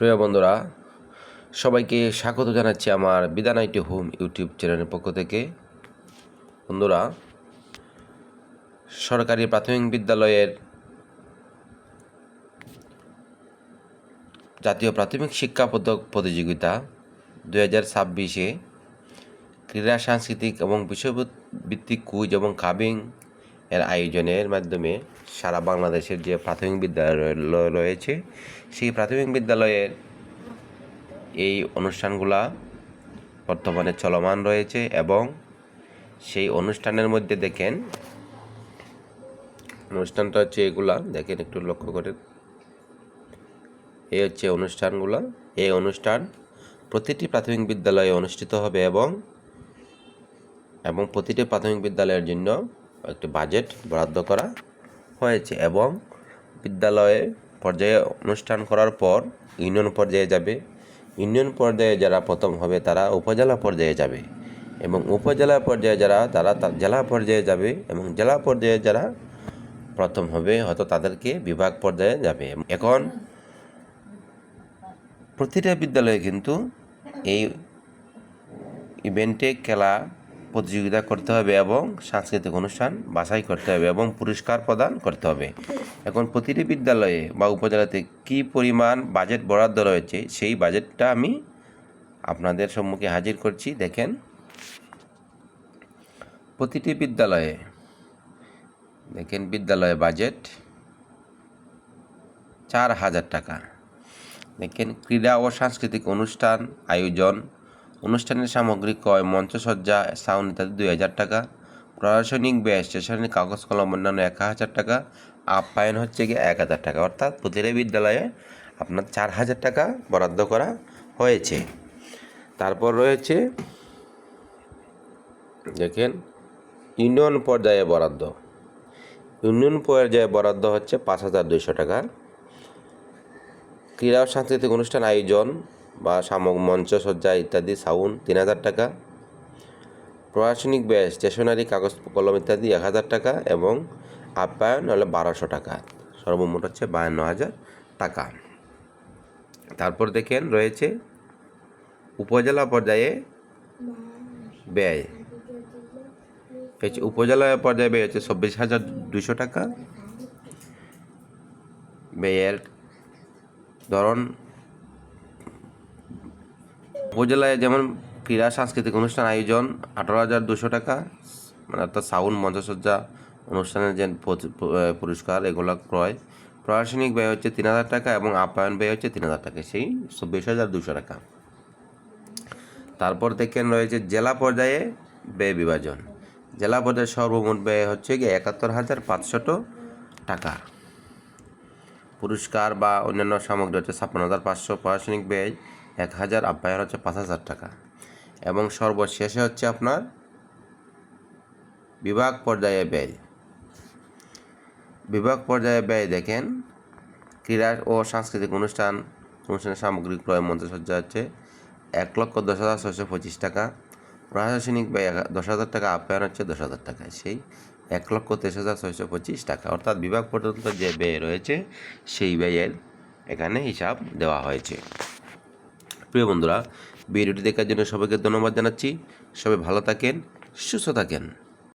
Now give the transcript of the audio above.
প্রিয় বন্ধুরা, সবাইকে স্বাগত জানাচ্ছি আমার বিধান আইটি হোম ইউটিউব চ্যানেলের পক্ষ থেকে। বন্ধুরা, সরকারি প্রাথমিক বিদ্যালয়ের জাতীয় প্রাথমিক শিক্ষা পদক প্রতিযোগিতা 2026-এ ক্রীড়া, সাংস্কৃতিক এবং বিষয়ভিত্তিক কুইজ এবং কাবিং এর আয়োজনের মাধ্যমে সারা বাংলাদেশের যে প্রাথমিক বিদ্যালয় রয়েছে সেই প্রাথমিক বিদ্যালয়ের এই অনুষ্ঠানগুলা বর্তমানে চলমান রয়েছে এবং সেই অনুষ্ঠানের মধ্যে দেখেন, অনুষ্ঠানটা হচ্ছে এগুলা দেখেন, একটু লক্ষ্য করেন। এই হচ্ছে অনুষ্ঠানগুলা। এই অনুষ্ঠান প্রতিটি প্রাথমিক বিদ্যালয়ে অনুষ্ঠিত হবে এবং প্রতিটি প্রাথমিক বিদ্যালয়ের জন্য একটি বাজেট বরাদ্দ করা হয়েছে এবং বিদ্যালয়ে পর্যায়ে অনুষ্ঠান করার পর ইউনিয়ন পর্যায়ে যাবে। ইউনিয়ন পর্যায়ে যারা প্রথম হবে তারা উপজেলা পর্যায়ে যাবে এবং উপজেলা পর্যায়ে যারা তারা জেলা পর্যায়ে যাবে এবং জেলা পর্যায়ে যারা প্রথম হবে হয়তো তাদেরকে বিভাগ পর্যায়ে যাবে। এখন প্রতিটা বিদ্যালয়ে কিন্তু এই ইভেন্টে খেলা প্রতিযোগিতা করতে হবে এবং সাংস্কৃতিক অনুষ্ঠান বাছাই করতে হবে এবং পুরস্কার প্রদান করতে হবে। এখন প্রতিটি বিদ্যালয়ে বা উপজেলাতে কী পরিমাণ বাজেট বরাদ্দ রয়েছে সেই বাজেটটা আমি আপনাদের সম্মুখে হাজির করছি। দেখেন, প্রতিটি বিদ্যালয়ে দেখেন, বিদ্যালয়ে বাজেট 4,000 টাকা। দেখেন, ক্রীড়া ও সাংস্কৃতিক অনুষ্ঠান আয়োজন, অনুষ্ঠানের সামগ্রী ক্রয়, মঞ্চসজ্জা, সাউন্ড ইত্যাদি 2,000 টাকা। প্রশাসনিক ব্যয়, স্টেশনারি, কাগজ কলম অন্যান্য 1,000 টাকা। আপ্যায়ন হচ্ছে গিয়ে 1,000 টাকা। অর্থাৎ প্রতিটি বিদ্যালয়ে আপনার 4,000 টাকা বরাদ্দ করা হয়েছে। তারপর রয়েছে দেখেন ইউনিয়ন পর্যায়ে বরাদ্দ। ইউনিয়ন পর্যায়ে বরাদ্দ হচ্ছে 5,200 টাকা। ক্রীড়া ও সাংস্কৃতিক অনুষ্ঠান আয়োজন বা মঞ্চসজ্জা ইত্যাদি সাউন্ড 3,000 টাকা। প্রশাসনিক ব্যয়, স্টেশনারি, কাগজ কলম ইত্যাদি 1,000 টাকা এবং আপ্যায়ন হলে 1,200 টাকা। সর্বমোট হচ্ছে 52,000 টাকা। তারপর দেখেন রয়েছে উপজেলা পর্যায়ে ব্যয়। উপজেলা পর্যায়ে ব্যয় হচ্ছে 24,200 টাকা। ব্যয়ের ধরন উপজেলায় যেমন ক্রীড়া সাংস্কৃতিক অনুষ্ঠান আয়োজন 18,200 টাকা, মানে অর্থাৎ সাউন্ড, মঞ্চসজ্জা, অনুষ্ঠানের যে পুরস্কার এগুলো ক্রয়। প্রশাসনিক ব্যয় হচ্ছে 3,000 টাকা এবং আপ্যায়ন ব্যয় হচ্ছে 3,000 টাকা, সেই 24,200 টাকা। তারপর দেখেন রয়েছে জেলা পর্যায়ে ব্যয় বিভাজন। জেলা পর্যায়ে সর্বমোট ব্যয় হচ্ছে গিয়ে 71,500 টাকা। পুরস্কার বা অন্যান্য সামগ্রী হচ্ছে 56,500, প্রশাসনিক ব্যয় 1,000, আপ্যায়ন হচ্ছে 5,000 টাকা এবং সর্বশেষে হচ্ছে আপনার বিভাগ পর্যায়ে ব্যয়। বিভাগ পর্যায়ে ব্যয় দেখেন, ক্রীড়া ও সাংস্কৃতিক অনুষ্ঠানের সামগ্রী ক্রয়, মঞ্চসজ্জা হচ্ছে 1,10,625 টাকা। প্রশাসনিক ব্যয় 10,000 টাকা, আপ্যায়ন হচ্ছে 10,000 টাকা, সেই 1,23,625 টাকা। অর্থাৎ বিভাগ পর্যন্ত যে ব্যয় রয়েছে সেই ব্যয়ের এখানে হিসাব দেওয়া হয়েছে। প্রিয় বন্ধুরা, ভিডিওটি দেখার জন্য সবাইকে ধন্যবাদ জানাচ্ছি। সবাই ভালো থাকেন, সুস্থ থাকেন।